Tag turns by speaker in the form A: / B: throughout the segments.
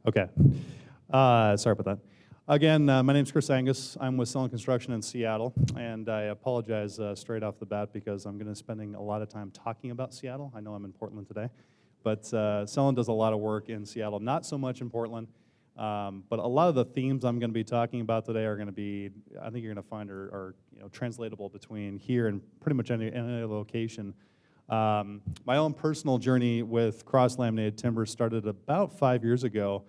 A: Okay. Sorry about that. Again, my name's Chris Angus. I'm with Selling Construction in Seattle, and I apologize straight off the bat because I'm going to be spending a lot of time talking about Seattle. I know I'm in Portland today, but Selling does a lot of work in Seattle, not so much in Portland, but a lot of the themes I'm going to be talking about today are going to be, I think you're going to find are translatable between here and pretty much any location. My own personal journey with cross-laminated timber started about 5 years ago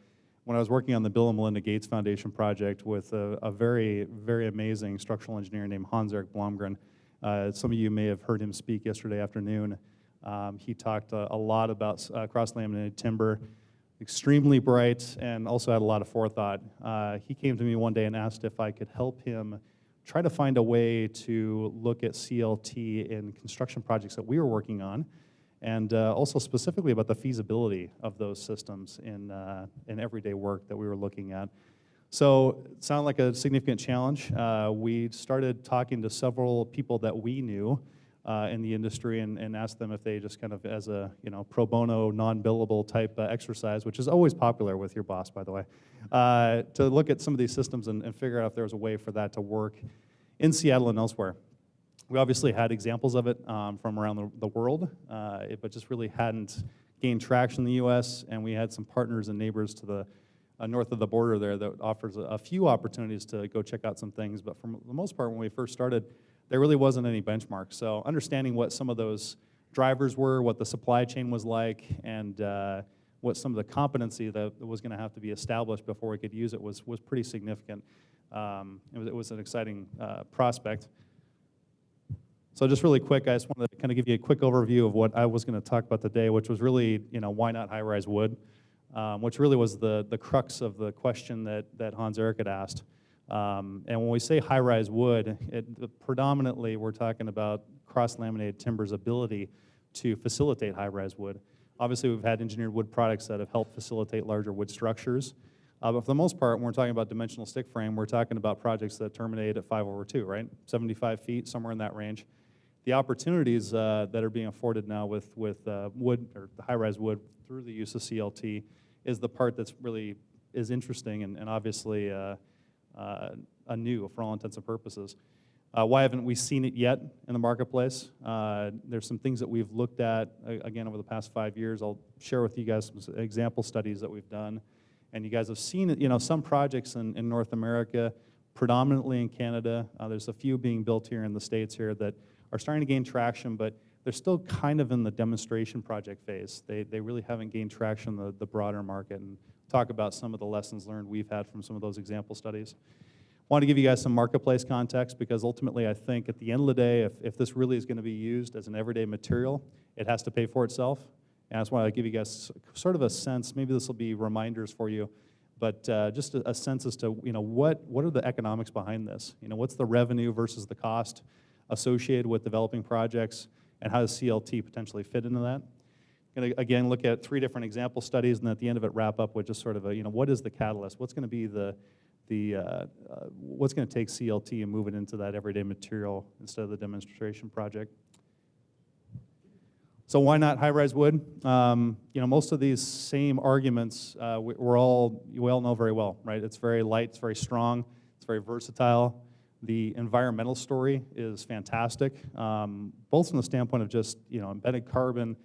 A: when I was working on the Bill and Melinda Gates Foundation project with a very, very amazing structural engineer named Hans-Erik Blomgren. Some of you may have heard him speak yesterday afternoon. He talked a lot about cross-laminated timber, extremely bright, and also had a lot of forethought. He came to me one day and asked if I could help him try to find a way to look at CLT in construction projects that we were working on, and also specifically about the feasibility of those systems in everyday work that we were looking at. So it sounded like a significant challenge. We started talking to several people that we knew in the industry and asked them if they just kind of, as a pro bono, non-billable type exercise, which is always popular with your boss, by the way, to look at some of these systems and figure out if there was a way for that to work in Seattle and elsewhere. We obviously had examples of it from around the world, but just really hadn't gained traction in the US, and we had some partners and neighbors to the north of the border there that offers a few opportunities to go check out some things, but for the most part, when we first started, there really wasn't any benchmark. So understanding what some of those drivers were, what the supply chain was like, and what some of the competency that was going to have to be established before we could use it was pretty significant. It was an exciting prospect. So just really quick, I just wanted to kind of give you a quick overview of what I was going to talk about today, which was really, why not high-rise wood, which really was the crux of the question that Hans-Erik had asked. And when we say high-rise wood, predominantly we're talking about cross-laminated timber's ability to facilitate high-rise wood. Obviously, we've had engineered wood products that have helped facilitate larger wood structures. But for the most part, when we're talking about dimensional stick frame, we're talking about projects that terminate at 5/2, right? 75 feet, somewhere in that range. The opportunities that are being afforded now with wood, or the high-rise wood, through the use of CLT is the part that's really is interesting and obviously anew for all intents and purposes. Why haven't we seen it yet in the marketplace? There's some things that we've looked at, again, over the past 5 years. I'll share with you guys some example studies that we've done. And you guys have seen it, some projects in North America, predominantly in Canada. There's a few being built here in the States here that are starting to gain traction, but they're still kind of in the demonstration project phase. They really haven't gained traction in the broader market, and talk about some of the lessons learned we've had from some of those example studies. I want to give you guys some marketplace context because ultimately I think at the end of the day, if this really is going to be used as an everyday material, it has to pay for itself. And I just want to give you guys sort of a sense, maybe this will be reminders for you, but just a sense as to what are the economics behind this? What's the revenue versus the cost associated with developing projects, and how does CLT potentially fit into that? I'm going to, again, look at 3 different example studies, and at the end of it, wrap up with just sort of a, what is the catalyst? What's going to be what's going to take CLT and move it into that everyday material instead of the demonstration project? So why not high-rise wood? Most of these same arguments we all know very well, right? It's very light, it's very strong, it's very versatile. The environmental story is fantastic, both from the standpoint of just embedded carbon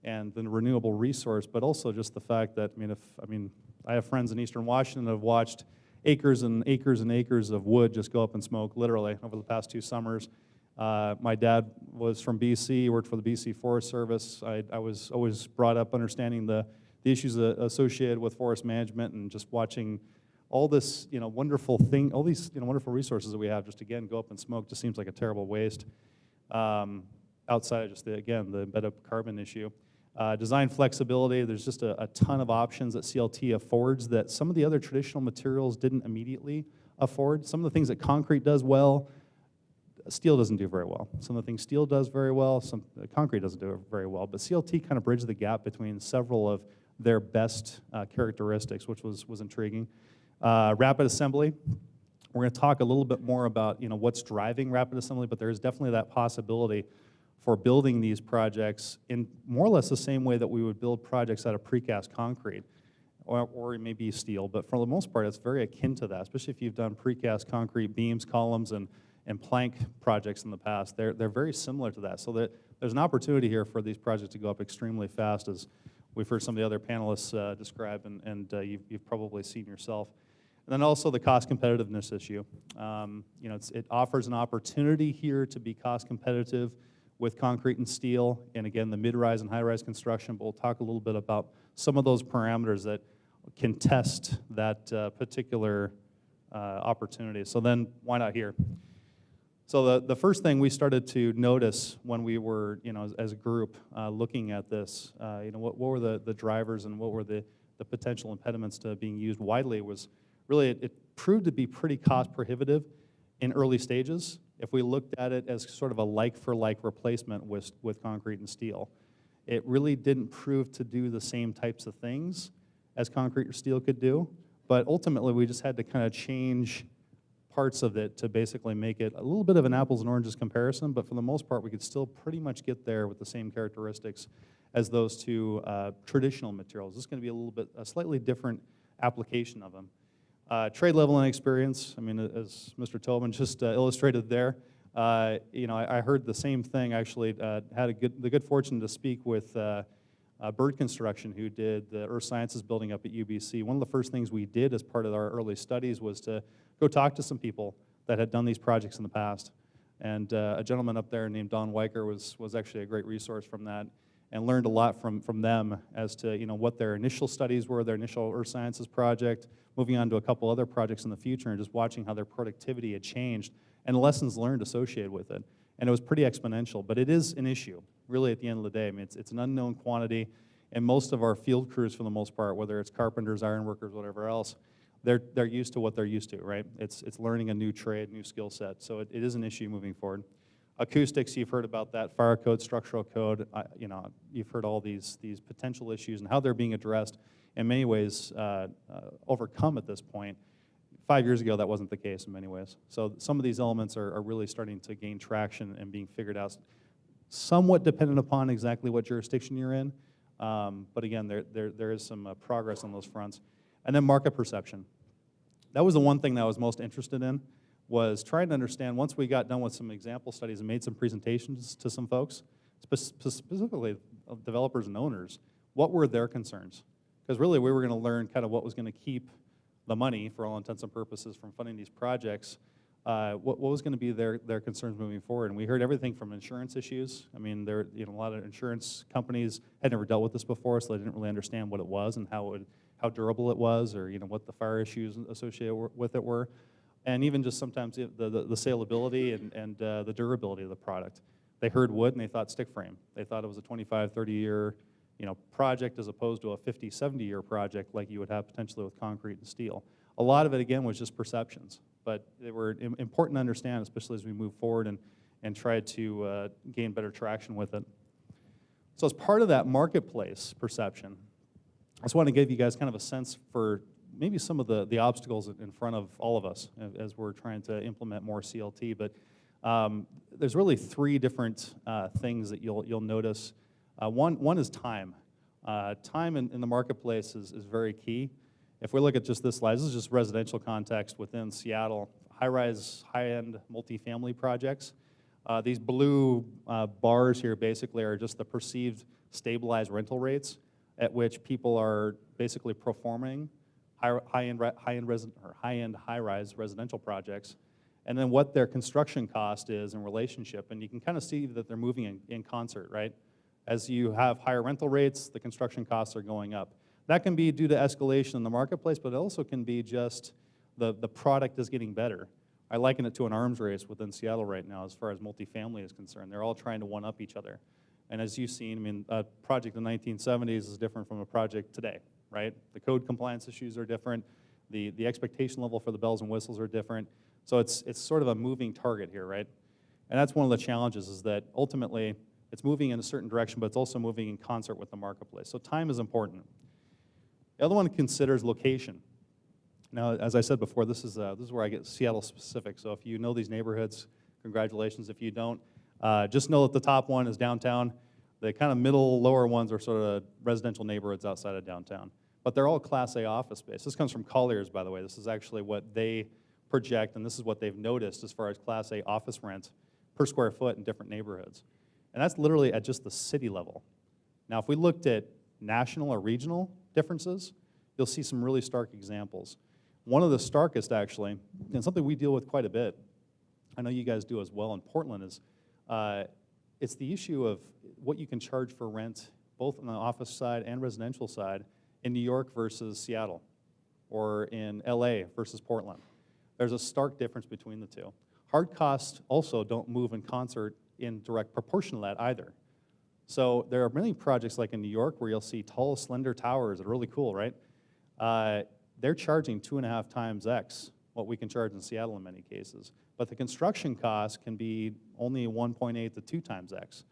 A: and the renewable resource, but also just the fact that I have friends in Eastern Washington that have watched acres and acres and acres of wood just go up in smoke, literally, over the past 2 summers. My dad was from BC, worked for the BC Forest Service. I was always brought up understanding the issues associated with forest management, and just watching all this wonderful thing, all these wonderful resources that we have just again go up in smoke just seems like a terrible waste. Outside of just the embedded carbon issue. Design flexibility, there's just a ton of options that CLT affords that some of the other traditional materials didn't immediately afford. Some of the things that concrete does well, steel doesn't do very well. Some of the things steel does very well, concrete doesn't do it very well, but CLT kind of bridged the gap between several of their best characteristics, which was intriguing. Rapid assembly, we're going to talk a little bit more about what's driving rapid assembly, but there is definitely that possibility for building these projects in more or less the same way that we would build projects out of precast concrete. or it may be steel, but for the most part, it's very akin to that, especially if you've done precast concrete beams, columns, and plank projects in the past. They're very similar to that. So there's an opportunity here for these projects to go up extremely fast, as we've heard some of the other panelists describe, and you've probably seen yourself. And then also the cost competitiveness issue. You know, it offers an opportunity here to be cost competitive with concrete and steel, and again, the mid-rise and high-rise construction, but we'll talk a little bit about some of those parameters that can test that particular opportunity. So then, why not here? So the first thing we started to notice when we were, you know, as a group looking at this, you know, what were the drivers and what were the potential impediments to being used widely was really it proved to be pretty cost prohibitive in early stages if we looked at it as sort of a like-for-like replacement with concrete and steel. It really didn't prove to do the same types of things as concrete or steel could do, but ultimately we just had to kind of change parts of it to basically make it a little bit of an apples and oranges comparison, but for the most part we could still pretty much get there with the same characteristics as those two traditional materials. This is going to be a slightly different application of them. Trade level and experience, I mean, as Mr. Tobin just illustrated there, you know, I heard the same thing, actually, had the good fortune to speak with Bird Construction, who did the Earth Sciences building up at UBC. One of the first things we did as part of our early studies was to go talk to some people that had done these projects in the past. And a gentleman up there named Don Weicker was actually a great resource from that, and learned a lot from them as to, you know, what their initial studies were, their initial Earth Sciences project, moving on to a couple other projects in the future, and just watching how their productivity had changed and the lessons learned associated with it. And it was pretty exponential, but it is an issue, really, at the end of the day. I mean, it's an unknown quantity, and most of our field crews, for the most part, whether it's carpenters, iron workers, whatever else, they're used to what they're used to, right? It's learning a new trade, new skill set, so it is an issue moving forward. Acoustics, you've heard about that. Fire code, structural code, you know, you've heard all these potential issues and how they're being addressed, in many ways overcome at this point. 5 years ago, that wasn't the case in many ways. So some of these elements are really starting to gain traction and being figured out, somewhat dependent upon exactly what jurisdiction you're in. But again, there is some progress on those fronts. And then market perception. That was the one thing that I was most interested in, was trying to understand, once we got done with some example studies and made some presentations to some folks, specifically developers and owners, what were their concerns? Because really we were going to learn kind of what was going to keep the money, for all intents and purposes, from funding these projects, what was going to be their concerns moving forward. And we heard everything from insurance issues. I mean, you know, a lot of insurance companies had never dealt with this before, so they didn't really understand what it was and how durable it was, or, you know, what the fire issues associated with it were. And even just sometimes the saleability and the durability of the product. They heard wood and they thought stick frame. They thought it was a 25, 30-year, you know, project as opposed to a 50, 70-year project like you would have potentially with concrete and steel. A lot of it, again, was just perceptions, but they were important to understand, especially as we move forward and try to gain better traction with it. So as part of that marketplace perception, I just want to give you guys kind of a sense for maybe some of the obstacles in front of all of us as we're trying to implement more CLT. But there's really three different things that you'll notice. One is time. Time in the marketplace is very key. If we look at just this slide, this is just residential context within Seattle, high-rise, high-end multifamily projects. These blue bars here basically are just the perceived stabilized rental rates at which people are basically performing high-end high-rise residential projects, and then what their construction cost is in relationship. And you can kind of see that they're moving in concert, right? As you have higher rental rates, the construction costs are going up. That can be due to escalation in the marketplace, but it also can be just the product is getting better. I liken it to an arms race within Seattle right now as far as multifamily is concerned. They're all trying to one-up each other. And as you've seen, I mean, a project in the 1970s is different from a project today, right? The code compliance issues are different. The expectation level for the bells and whistles are different. So it's sort of a moving target here, right? And that's one of the challenges, is that ultimately it's moving in a certain direction, but it's also moving in concert with the marketplace. So time is important. The other one to consider is location. Now, as I said before, this is where I get Seattle specific. So if you know these neighborhoods, congratulations. If you don't, just know that the top one is downtown. The kind of middle, lower ones are sort of residential neighborhoods outside of downtown. but they're all Class A office space. This comes from Colliers, by the way. This is actually what they project, and this is what they've noticed as far as Class A office rent per square foot in different neighborhoods. And that's literally at just the city level. Now, if we looked at national or regional differences, you'll see some really stark examples. One of the starkest, actually, and something we deal with quite a bit, I know you guys do as well in Portland, is it's the issue of what you can charge for rent, both on the office side and residential side, in New York versus Seattle, or in LA versus Portland. There's a stark difference between the two. Hard costs also don't move in concert in direct proportion to that either. So there are many projects like in New York where you'll see tall, slender towers that are really cool, right? They're charging 2.5 times X what we can charge in Seattle in many cases. But the construction cost can be only 1.8 to 2 times X.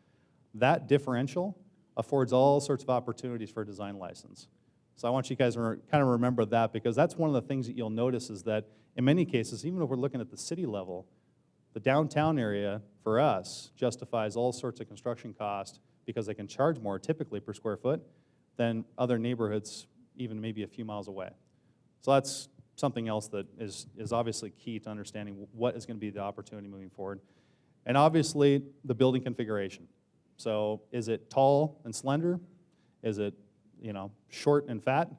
A: That differential affords all sorts of opportunities for a design license. So I want you guys to kind of remember that, because that's one of the things that you'll notice is that in many cases, even if we're looking at the city level, the downtown area for us justifies all sorts of construction costs because they can charge more typically per square foot than other neighborhoods even maybe a few miles away. So that's something else that is obviously key to understanding what is going to be the opportunity moving forward. And obviously the building configuration. So is it tall and slender? Is it, you know, short and fat?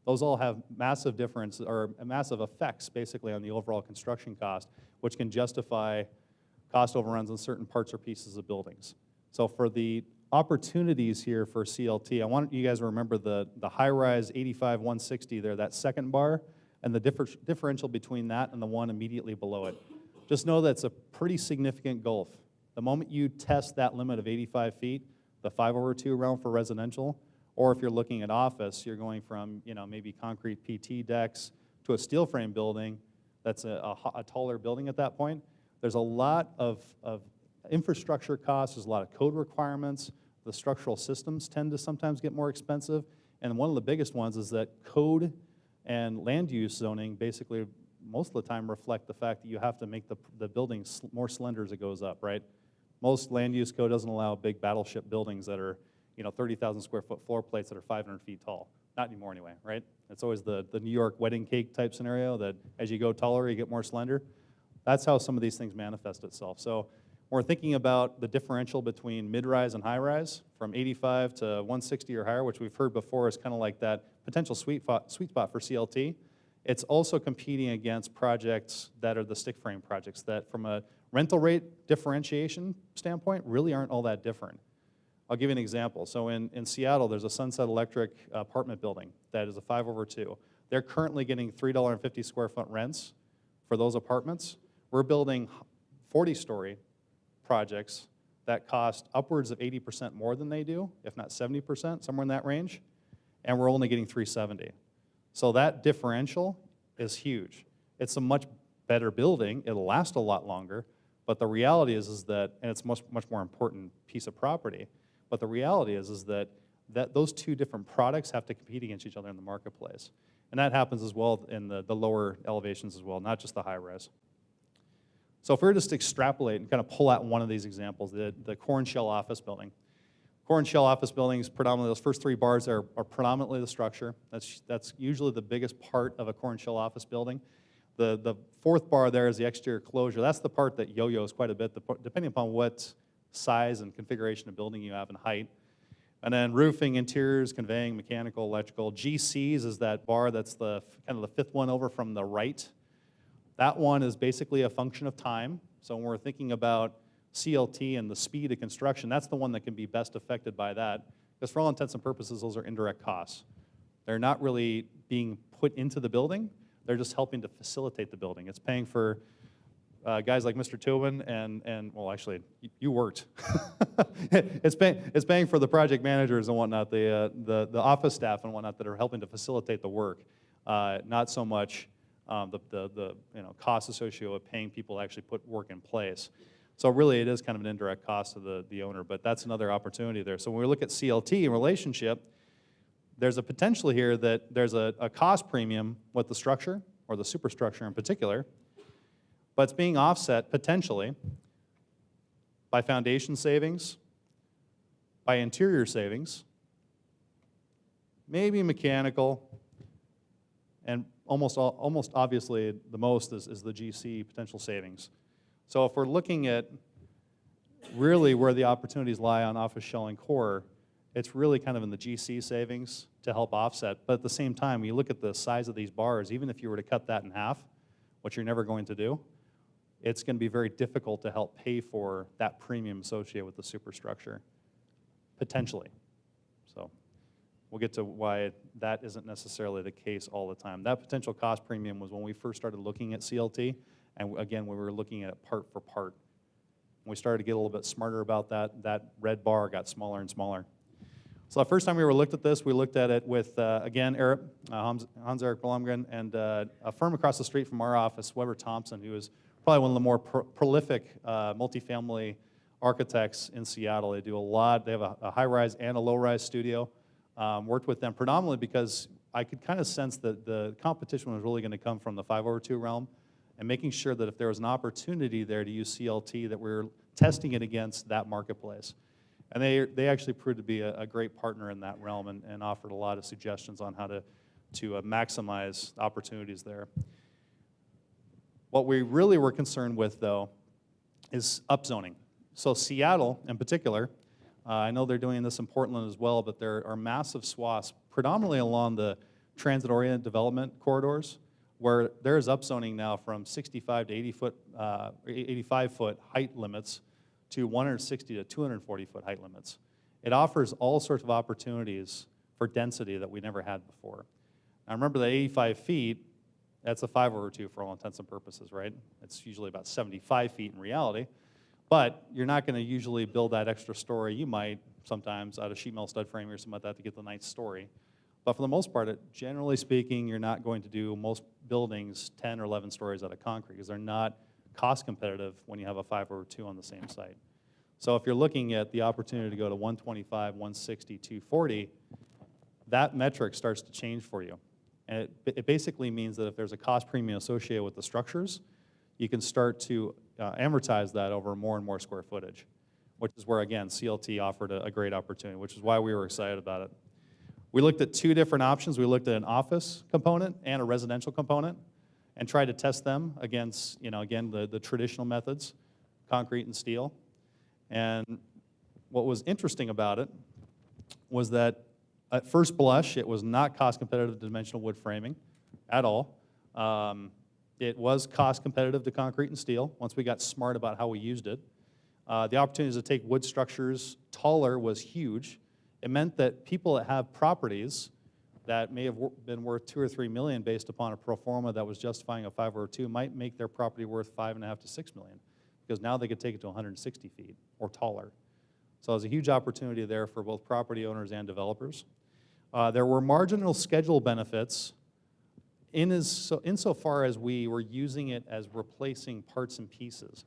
A: Those all have massive difference or massive effects basically on the overall construction cost, which can justify cost overruns on certain parts or pieces of buildings. So for the opportunities here for CLT, I want you guys to remember the high-rise 85-160 there, that second bar, and the differential between that and the one immediately below it. Just know that's a pretty significant gulf. The moment you test that limit of 85 feet, the 5/2 realm for residential, or if you're looking at office, you're going from, you know, maybe concrete PT decks to a steel frame building that's a taller building at that point. There's a lot of infrastructure costs, there's a lot of code requirements, the structural systems tend to sometimes get more expensive, and one of the biggest ones is that code and land use zoning basically most of the time reflect the fact that you have to make the building more slender as it goes up, right? Most land use code doesn't allow big battleship buildings that are, you know, 30,000 square foot floor plates that are 500 feet tall. Not anymore anyway, right? It's always the New York wedding cake type scenario that as you go taller, you get more slender. That's how some of these things manifest itself. So we're thinking about the differential between mid-rise and high-rise from 85 to 160 or higher, which we've heard before is kind of like that potential sweet spot for CLT. It's also competing against projects that are the stick frame projects that from a rental rate differentiation standpoint really aren't all that different. I'll give you an example. So in Seattle, there's a Sunset Electric apartment building that is a 5/2. They're currently getting $3.50 square foot rents for those apartments. We're building 40-story projects that cost upwards of 80% more than they do, if not 70%, somewhere in that range, and we're only getting $3.70. So that differential is huge. It's a much better building. It'll last a lot longer, but the reality is that, and it's much more important piece of property, but the reality is that those two different products have to compete against each other in the marketplace. And that happens as well in the lower elevations as well, not just the high rise. So if we were just to extrapolate and kind of pull out one of these examples, the core and shell office building. Core and shell office buildings, predominantly those first 3 bars are predominantly the structure. That's usually the biggest part of a core and shell office building. The 4th bar there is the exterior closure. That's the part that yo-yos quite a bit, depending upon what size and configuration of building you have and height. And then roofing, interiors, conveying, mechanical, electrical. GCs is that bar that's kind of the 5th one over from the right. That one is basically a function of time. So when we're thinking about CLT and the speed of construction, that's the one that can be best affected by that. Because for all intents and purposes, those are indirect costs. They're not really being put into the building. They're just helping to facilitate the building. It's paying for guys like Mr. Tobin and well, actually, you worked. It's paying for the project managers and whatnot, the office staff and whatnot that are helping to facilitate the work. Not so much the costs associated with paying people to actually put work in place. So really, it is kind of an indirect cost to the owner, but that's another opportunity there. So when we look at CLT in relationship, there's a potential here that there's a cost premium with the structure, or the superstructure in particular, but it's being offset potentially by foundation savings, by interior savings, maybe mechanical, And almost obviously the most is the GC potential savings. So if we're looking at really where the opportunities lie on office shell and core, it's really kind of in the GC savings to help offset. But at the same time, when you look at the size of these bars, even if you were to cut that in half, which you're never going to do, it's going to be very difficult to help pay for that premium associated with the superstructure, potentially. So we'll get to why that isn't necessarily the case all the time. That potential cost premium was when we first started looking at CLT, and again, when we were looking at it part for part. When we started to get a little bit smarter about that, that red bar got smaller and smaller. So the first time we looked at this, we looked at it with, again, Hans-Erik Blomgren, and a firm across the street from our office, Thompson, who is probably one of the more prolific multifamily architects in Seattle. They do a lot. They have a high-rise and a low-rise studio. Worked with them predominantly because I could kind of sense that the competition was really going to come from the 5/2 realm, and making sure that if there was an opportunity there to use CLT, that we're testing it against that marketplace. And they actually proved to be a great partner in that realm, and offered a lot of suggestions on how to maximize opportunities there. What we really were concerned with, though, is upzoning. So Seattle, in particular, I know they're doing this in Portland as well, but there are massive swaths, predominantly along the transit-oriented development corridors, where there's upzoning now from 65 to 85-foot height limits to 160 to 240-foot height limits. It offers all sorts of opportunities for density that we never had before. Now remember that 85 feet, that's a 5/2 for all intents and purposes, right? It's usually about 75 feet in reality, but you're not going to usually build that extra story. You might sometimes out of sheet metal stud framing or something like that to get the nice story. But for the most part, generally speaking, you're not going to do most buildings 10 or 11 stories out of concrete because they're not cost competitive when you have a 5/2 on the same site. So if you're looking at the opportunity to go to 125, 160, 240, that metric starts to change for you. And it basically means that if there's a cost premium associated with the structures, you can start to amortize that over more and more square footage, which is where, again, CLT offered a great opportunity, which is why we were excited about it. We looked at two different options. We looked at an office component and a residential component and tried to test them against, again, the traditional methods, concrete and steel. And what was interesting about it was that at first blush, it was not cost competitive to dimensional wood framing at all. It was cost competitive to concrete and steel once we got smart about how we used it. The opportunities to take wood structures taller was huge. It meant that people that have properties that may have been worth $2 or $3 million based upon a pro forma that was justifying a 5/2 might make their property worth $5.5 to $6 million, because now they could take it to 160 feet or taller. So there's a huge opportunity there for both property owners and developers. There were marginal schedule benefits insofar as we were using it as replacing parts and pieces.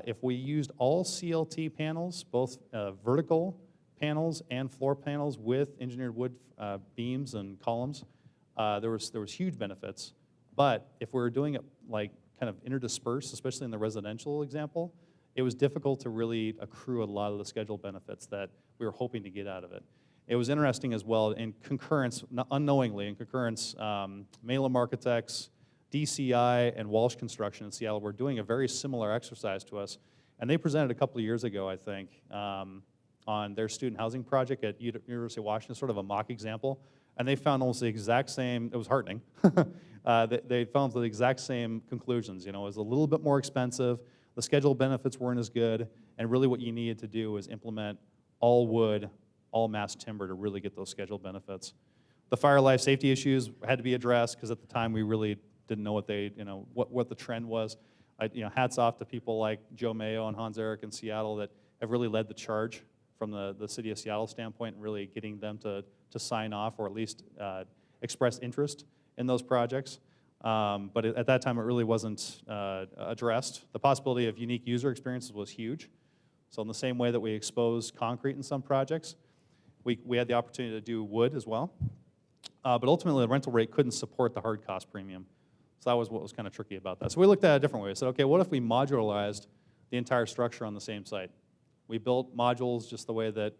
A: If we used all CLT panels, both vertical panels and floor panels with engineered wood beams and columns, there was huge benefits. But if we were doing it like kind of interdispersed, especially in the residential example, it was difficult to really accrue a lot of the schedule benefits that we were hoping to get out of it. It was interesting as well in concurrence, unknowingly, in concurrence, Malum Architects, DCI, and Walsh Construction in Seattle were doing a very similar exercise to us. And they presented a couple of years ago, I think, on their student housing project at University of Washington, sort of a mock example. And they found almost the exact same, it was heartening, they found the exact same conclusions. It was a little bit more expensive, the schedule benefits weren't as good, and really what you needed to do was implement all wood, all mass timber to really get those schedule benefits. The fire life safety issues had to be addressed because at the time we really didn't know what what the trend was. Hats off to people like Joe Mayo and Hans-Erik in Seattle that have really led the charge from the city of Seattle standpoint, and really getting them to sign off or at least express interest in those projects. But at that time, it really wasn't addressed. The possibility of unique user experiences was huge. So in the same way that we exposed concrete in some projects, we had the opportunity to do wood as well. But ultimately, the rental rate couldn't support the hard cost premium. So that was what was kind of tricky about that. So we looked at it a different way. We said, okay, what if we modularized the entire structure on the same site? We built modules just the way that,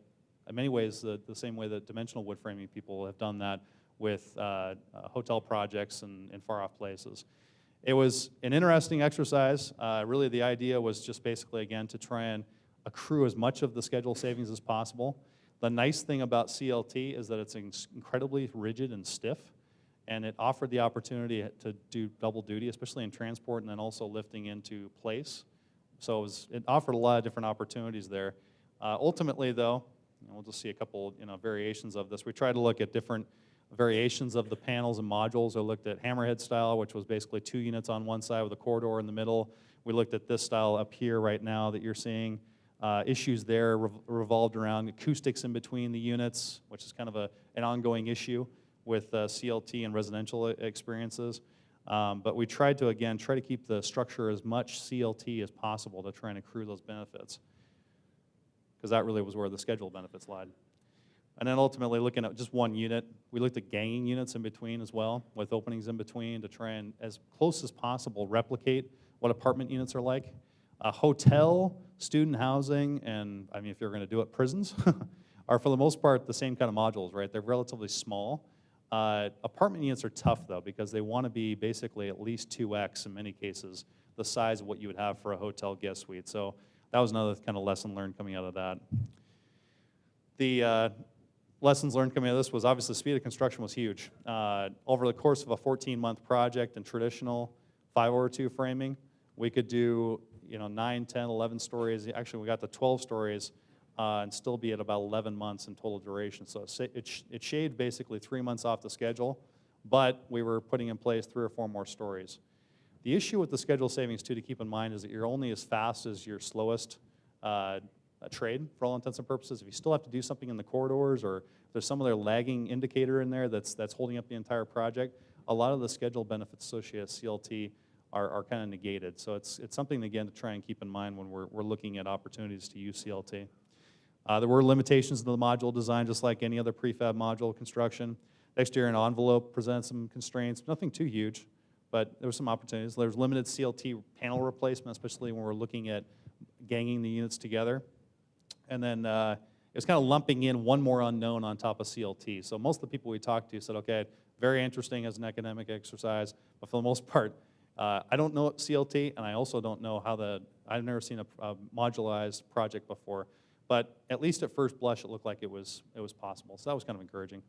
A: in many ways, the same way that dimensional wood framing people have done that, with hotel projects in far-off places. It was an interesting exercise. Really, the idea was just basically, again, to try and accrue as much of the schedule savings as possible. The nice thing about CLT is that it's incredibly rigid and stiff, and it offered the opportunity to do double duty, especially in transport and then also lifting into place. So it offered a lot of different opportunities there. Ultimately, though, we'll just see a couple variations of this. We tried to look at different variations of the panels and modules. I looked at Hammerhead Style, which was basically 2 units on one side with a corridor in the middle. We looked at this style up here right now that you're seeing. Issues there revolved around acoustics in between the units, which is kind of an ongoing issue with CLT and residential experiences. But we tried to, again, try to keep the structure as much CLT as possible to try and accrue those benefits, because that really was where the schedule benefits lied. And then ultimately, looking at just one unit, we looked at ganging units in between as well, with openings in between to try and, as close as possible, replicate what apartment units are like. Hotel, student housing, and I mean, if you're going to do it, prisons, are for the most part the same kind of modules, right? They're relatively small. Apartment units are tough, though, because they want to be basically at least 2x, in many cases, the size of what you would have for a hotel guest suite. So that was another kind of lesson learned coming out of that. The lessons learned coming out of this was obviously the speed of construction was huge. Over the course of a 14-month project in traditional 5/2 framing, we could do 9, 10, 11 stories. Actually, we got to 12 stories and still be at about 11 months in total duration. So it shaved basically 3 months off the schedule, but we were putting in place 3 or 4 more stories. The issue with the schedule savings, too, to keep in mind is that you're only as fast as your slowest trade, for all intents and purposes. If you still have to do something in the corridors, or there's some other lagging indicator in there that's holding up the entire project, a lot of the schedule benefits associated with CLT are kind of negated. So it's something, again, to try and keep in mind when we're looking at opportunities to use CLT. There were limitations to the module design, just like any other prefab module construction. The exterior envelope presented some constraints, nothing too huge, but there were some opportunities. There was limited CLT panel replacement, especially when we're looking at ganging the units together. And then it was kind of lumping in one more unknown on top of CLT. So most of the people we talked to said, okay, very interesting as an academic exercise, but for the most part, I don't know CLT, and I also don't know I've never seen a modularized project before, but at least at first blush, it looked like it was possible. So that was kind of encouraging.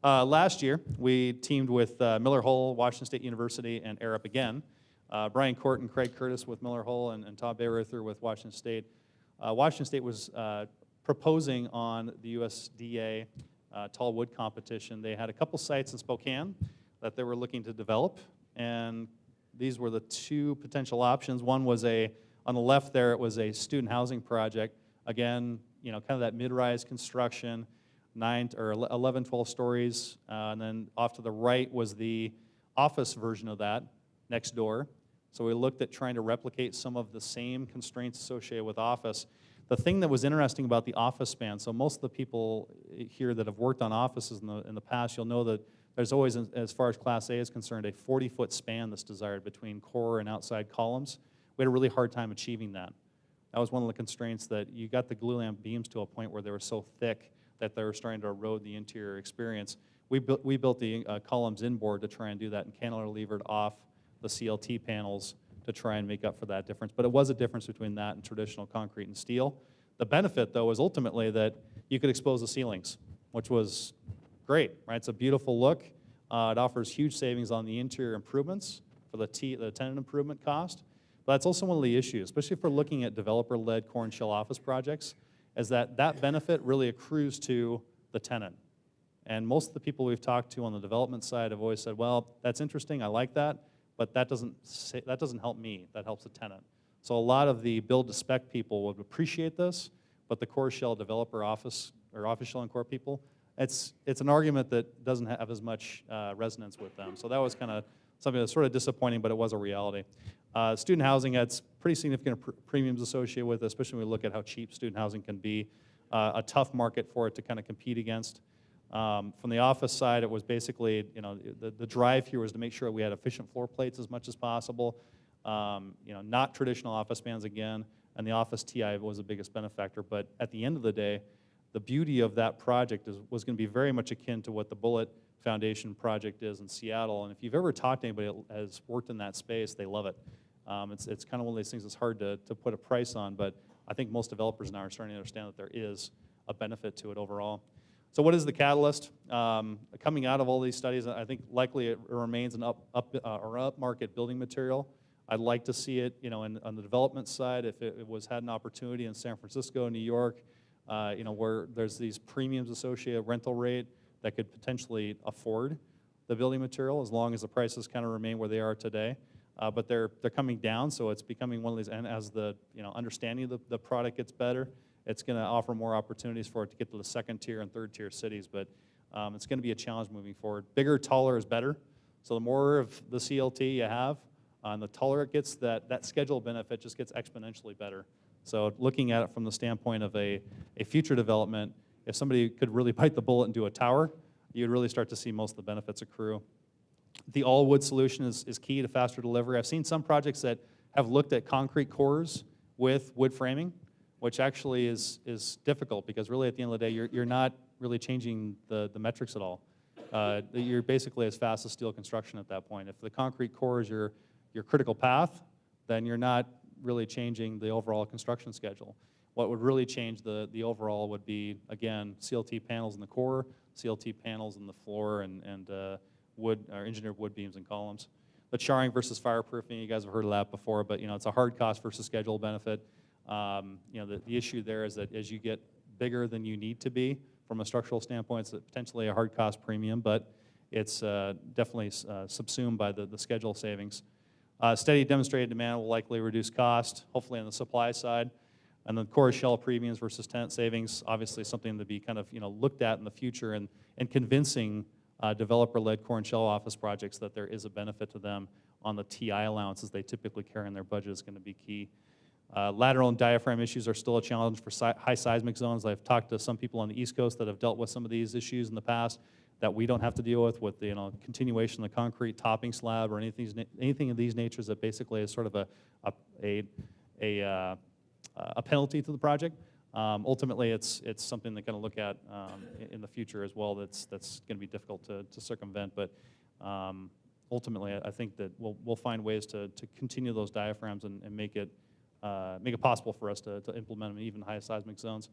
A: Last year, we teamed with Miller Hull, Washington State University, and Arup again. Brian Court and Craig Curtis with Miller Hull, and Todd Bayreuther with Washington State. Washington State was proposing on the USDA tall wood competition. They had a couple sites in Spokane that they were looking to develop, and these were the 2 potential options. One was on the left there, it was a student housing project. Again, kind of that mid-rise construction, 9 or 11, 12 stories. And then off to the right was the office version of that next door. So we looked at trying to replicate some of the same constraints associated with office. The thing that was interesting about the office span, so most of the people here that have worked on offices in the past, you'll know that there's always, as far as Class A is concerned, a 40-foot span that's desired between core and outside columns. We had a really hard time achieving that. That was one of the constraints, that you got the glue lamp beams to a point where they were so thick that they were starting to erode the interior experience. We built the columns inboard to try and do that, and cantilevered off the CLT panels to try and make up for that difference. But it was a difference between that and traditional concrete and steel. The benefit, though, was ultimately that you could expose the ceilings, which was great, right? It's a beautiful look. It offers huge savings on the interior improvements for the tenant improvement cost. But that's also one of the issues, especially if we're looking at developer-led core and shell office projects, is that benefit really accrues to the tenant. And most of the people we've talked to on the development side have always said, well, that's interesting, I like that, but that doesn't help me, that helps the tenant. So a lot of the build-to-spec people would appreciate this, but the core shell developer office, or office shell and core people, it's an argument that doesn't have as much resonance with them. So that was kind of something that's sort of disappointing, but it was a reality. Student housing had pretty significant premiums associated with it, especially when we look at how cheap student housing can be. A tough market for it to kind of compete against. From the office side, it was basically, the drive here was to make sure we had efficient floor plates as much as possible. Not traditional office spans again, and the office TI was the biggest benefactor. But at the end of the day, the beauty of that project was going to be very much akin to what the bullet foundation project is in Seattle. And if you've ever talked to anybody that has worked in that space, they love it. It's kind of one of those things that's hard to put a price on, but I think most developers now are starting to understand that there is a benefit to it overall. So what is the catalyst? Coming out of all these studies, I think likely it remains an upmarket building material. I'd like to see it, on the development side, if it had an opportunity in San Francisco, New York, where there's these premiums associated rental rate that could potentially afford the building material as long as the prices kind of remain where they are today. But they're coming down, so it's becoming one of these. And as the understanding of the product gets better, it's going to offer more opportunities for it to get to the second tier and third tier cities. But it's going to be a challenge moving forward. Bigger, taller is better. So the more of the CLT you have, and the taller it gets, that schedule benefit just gets exponentially better. So looking at it from the standpoint of a future development, if somebody could really bite the bullet and do a tower, you'd really start to see most of the benefits accrue. The all-wood solution is key to faster delivery. I've seen some projects that have looked at concrete cores with wood framing, which actually is difficult because really at the end of the day, you're not really changing the metrics at all. You're basically as fast as steel construction at that point. If the concrete core is your critical path, then you're not really changing the overall construction schedule. What would really change the overall would be, again, CLT panels in the core, CLT panels in the floor, and wood or engineered wood beams and columns. The charring versus fireproofing, you guys have heard of that before, but it's a hard cost versus schedule benefit. The issue there is that as you get bigger than you need to be from a structural standpoint, it's potentially a hard cost premium, but it's definitely subsumed by the schedule savings. Steady demonstrated demand will likely reduce cost, hopefully on the supply side. And then core shell premiums versus tenant savings, obviously something to be kind of looked at in the future, and convincing developer-led core and shell office projects that there is a benefit to them on the TI allowances they typically carry in their budget is going to be key. Lateral and diaphragm issues are still a challenge for high seismic zones. I've talked to some people on the East Coast that have dealt with some of these issues in the past that we don't have to deal with the continuation of the concrete topping slab or anything of these natures that basically is sort of a penalty to the project. Ultimately, it's something they're going to look at in the future as well. That's going to be difficult to circumvent. But ultimately, I think that we'll find ways to continue those diaphragms and make it possible for us to implement them in even high seismic zones.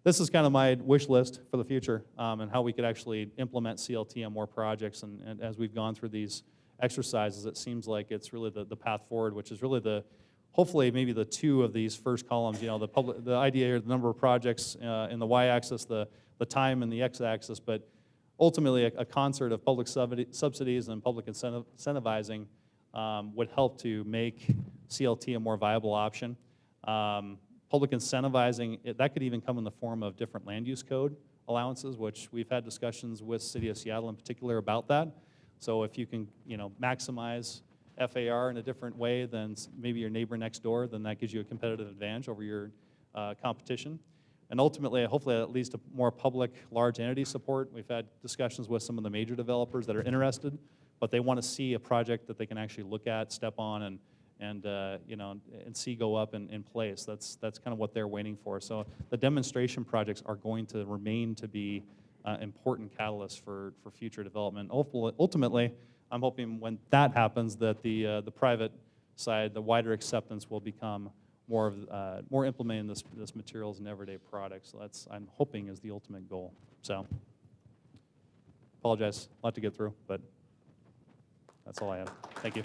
A: This is kind of my wish list for the future, and how we could actually implement CLT on more projects. And as we've gone through these exercises, it seems like it's really the path forward, which is really hopefully maybe the two of these first columns, the idea here, the number of projects in the y-axis, the time in the x-axis, but ultimately a concert of public subsidies and public incentivizing would help to make CLT a more viable option. Public incentivizing, that could even come in the form of different land use code allowances, which we've had discussions with City of Seattle in particular about that. So if you can maximize FAR in a different way than maybe your neighbor next door, then that gives you a competitive advantage over your competition. And ultimately, hopefully that leads to more public large entity support. We've had discussions with some of the major developers that are interested, but they want to see a project that they can actually look at, step on, and see go up in place. That's kind of what they're waiting for. So the demonstration projects are going to remain to be important catalysts for future development. Ultimately, I'm hoping when that happens that the private side, the wider acceptance will become more implementing this materials in everyday products. So that's, I'm hoping, is the ultimate goal. So apologize, a lot to get through, but that's all I have. Thank you.